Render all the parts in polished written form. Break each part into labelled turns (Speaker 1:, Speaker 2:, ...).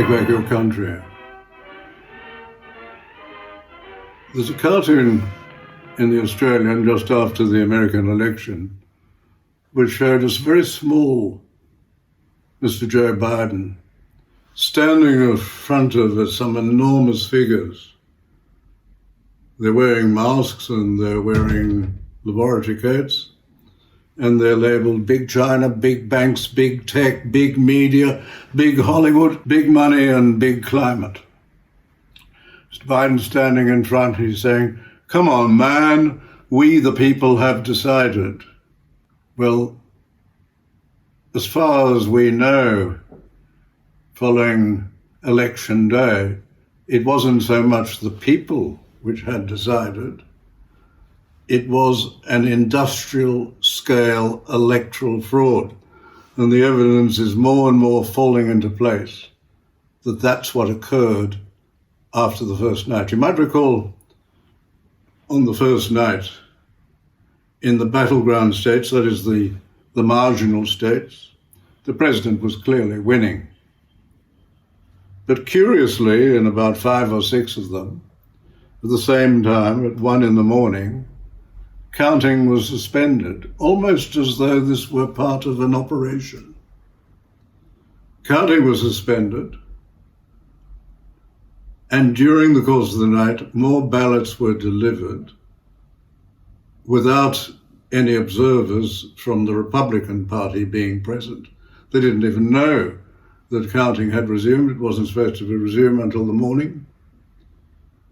Speaker 1: take back your country. There's a cartoon in the Australian just after the American election which showed us very small Mr. Joe Biden standing in front of some enormous figures. They're wearing masks and they're wearing laboratory coats, and they're labelled Big China, Big Banks, Big Tech, Big Media, Big Hollywood, Big Money and Big Climate. Mr. Biden standing in front, he's saying, "Come on, man, we the people have decided." Well, as far as we know, following election day, it wasn't so much the people which had decided, it was an industrial scale electoral fraud. And the evidence is more and more falling into place that that's what occurred after the first night. You might recall on the first night in the battleground states, that is the marginal states, the president was clearly winning. But curiously, in about 5 or 6 of them, at the same time, at 1 a.m, counting was suspended, almost as though this were part of an operation. Counting was suspended, and during the course of the night, more ballots were delivered without any observers from the Republican Party being present. They didn't even know that counting had resumed. It wasn't supposed to be resumed until the morning.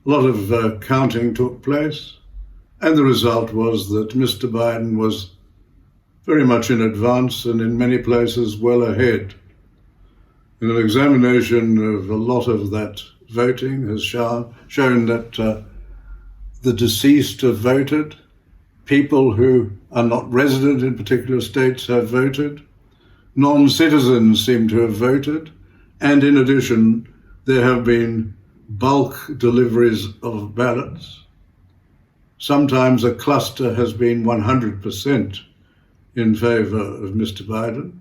Speaker 1: A lot of counting took place, and the result was that Mr. Biden was very much in advance and in many places well ahead. And an examination of a lot of that voting has shown that the deceased have voted, people who are not resident in particular states have voted, non-citizens seem to have voted, and in addition, there have been bulk deliveries of ballots. Sometimes a cluster has been 100% in favour of Mr. Biden.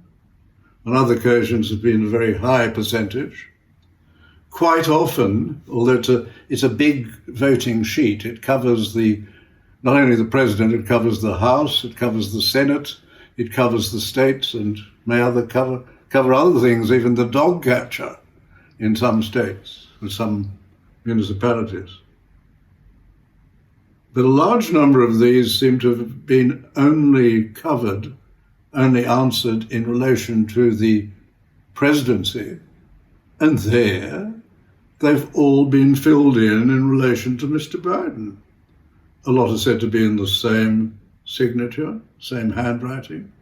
Speaker 1: On other occasions, it's been a very high percentage. Quite often, although it's a big voting sheet, it covers not only the president, it covers the House, it covers the Senate, it covers the states, and may cover other things, even the dog catcher in some states and some municipalities. But a large number of these seem to have been only answered in relation to the presidency, and there they've all been filled in relation to Mr. Biden. A lot are said to be in the same signature, same handwriting.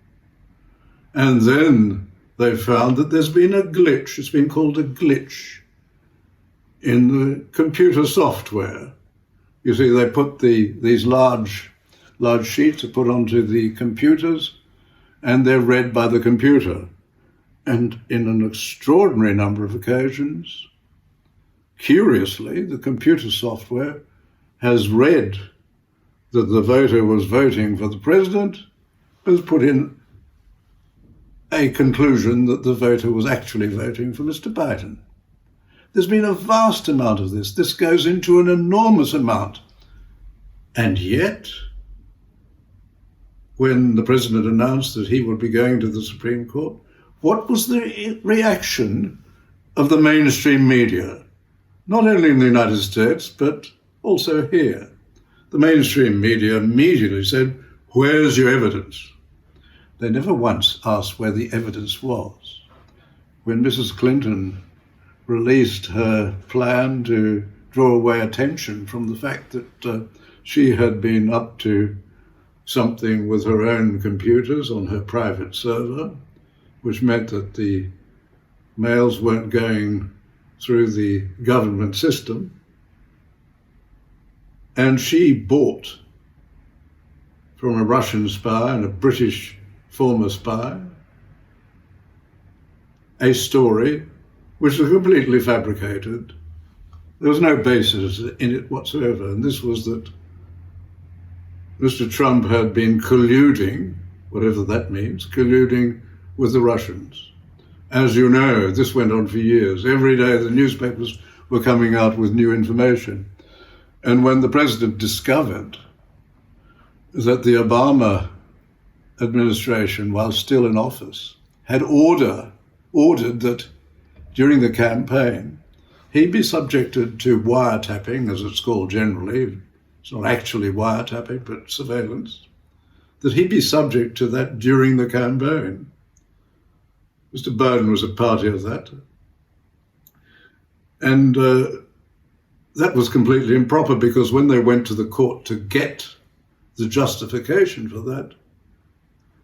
Speaker 1: And then they found that there's been a glitch. It's been called a glitch in the computer software. You see, they put these large sheets are put onto the computers, and they're read by the computer. And in an extraordinary number of occasions, curiously, the computer software has read that the voter was voting for the president, has put in a conclusion that the voter was actually voting for Mr. Biden. There's been a vast amount of this. This goes into an enormous amount. And yet, when the president announced that he would be going to the Supreme Court, what was the reaction of the mainstream media? Not only in the United States, but also here. The mainstream media immediately said, "Where's your evidence?" They never once asked where the evidence was. When Mrs. Clinton released her plan to draw away attention from the fact that she had been up to something with her own computers on her private server, which meant that the mails weren't going through the government system, and she bought from a Russian spy and a British former spy a story which was completely fabricated. There was no basis in it whatsoever, and this was that Mr. Trump had been colluding, whatever that means, colluding with the Russians. As you know, this went on for years. Every day the newspapers were coming out with new information. And when the president discovered that the Obama administration, while still in office, had ordered that during the campaign, he'd be subjected to wiretapping, as it's called generally. It's not actually wiretapping, but surveillance. That he'd be subject to that during the campaign. Mr. Biden was a party of that. And that was completely improper, because when they went to the court to get the justification for that,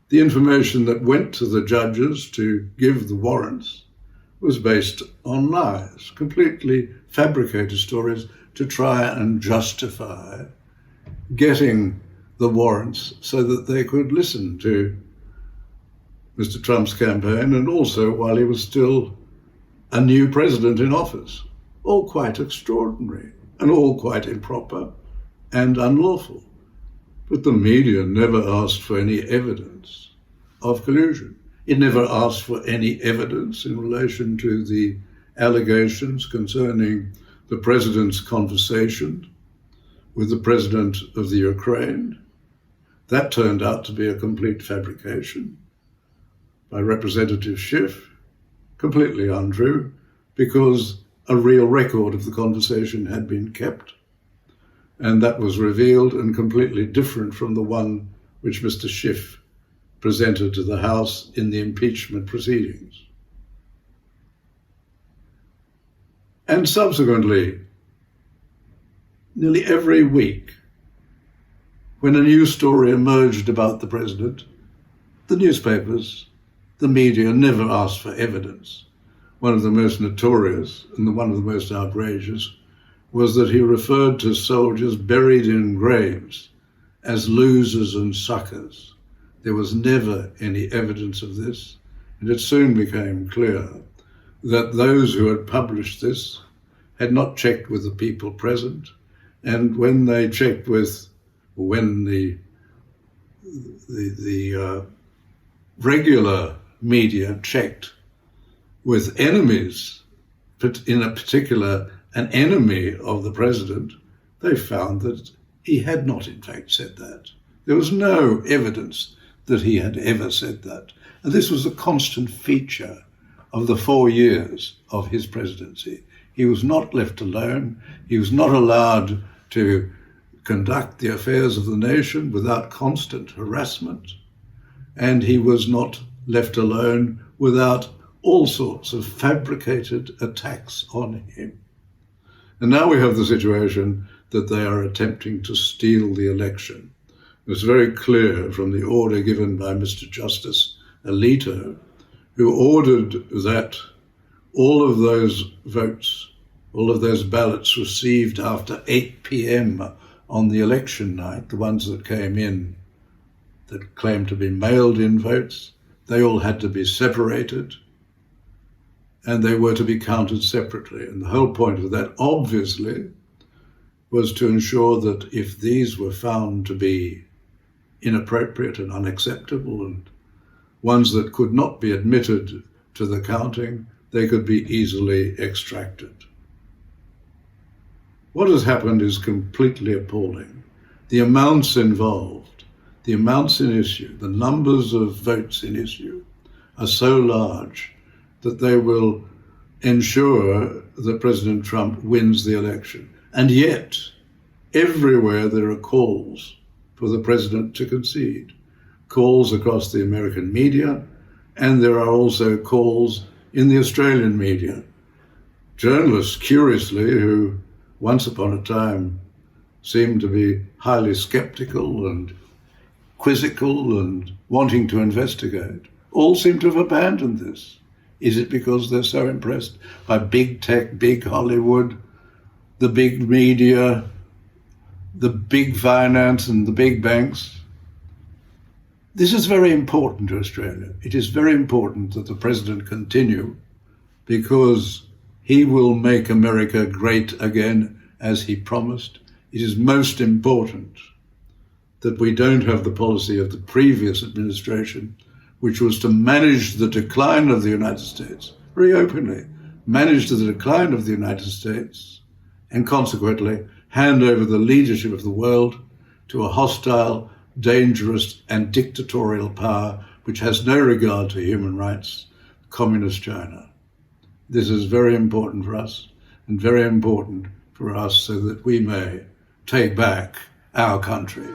Speaker 1: the information that went to the judges to give the warrants was based on lies, completely fabricated stories to try and justify getting the warrants so that they could listen to Mr. Trump's campaign, and also while he was still a new president in office. All quite extraordinary and all quite improper and unlawful. But the media never asked for any evidence of collusion. It never asked for any evidence in relation to the allegations concerning the president's conversation with the president of the Ukraine. That turned out to be a complete fabrication by Representative Schiff, completely untrue, because a real record of the conversation had been kept. And that was revealed and completely different from the one which Mr. Schiff presented to the House in the impeachment proceedings. And subsequently, nearly every week, when a new story emerged about the president, the newspapers, the media never asked for evidence. One of the most notorious and one of the most outrageous was that he referred to soldiers buried in graves as losers and suckers. There was never any evidence of this, and it soon became clear that those who had published this had not checked with the people present, and when they checked with, when the regular media checked with enemies, in a particular an enemy of the president, they found that he had not in fact said that. There was no evidence that he had ever said that. And this was a constant feature of the 4 years of his presidency. He was not left alone. He was not allowed to conduct the affairs of the nation without constant harassment. And he was not left alone without all sorts of fabricated attacks on him. And now we have the situation that they are attempting to steal the election. It's very clear from the order given by Mr. Justice Alito, who ordered that all of those votes, all of those ballots received after 8 p.m. on the election night, the ones that came in that claimed to be mailed-in votes, they all had to be separated and they were to be counted separately. And the whole point of that, obviously, was to ensure that if these were found to be inappropriate and unacceptable and ones that could not be admitted to the counting, they could be easily extracted. What has happened is completely appalling. The amounts involved, the amounts in issue, the numbers of votes in issue are so large that they will ensure that President Trump wins the election. And yet, everywhere there are calls for the president to concede, calls across the American media, and there are also calls in the Australian media. Journalists, curiously, who once upon a time seemed to be highly skeptical and quizzical and wanting to investigate, all seem to have abandoned this. Is it because they're so impressed by big tech, big Hollywood, the big media, the big finance and the big banks? This is very important to Australia. It is very important that the president continue, because he will make America great again, as he promised. It is most important that we don't have the policy of the previous administration, which was to manage the decline of the United States, very openly, manage the decline of the United States, and consequently hand over the leadership of the world to a hostile, dangerous, and dictatorial power which has no regard to human rights, Communist China. This is very important for us, and very important for us so that we may take back our country.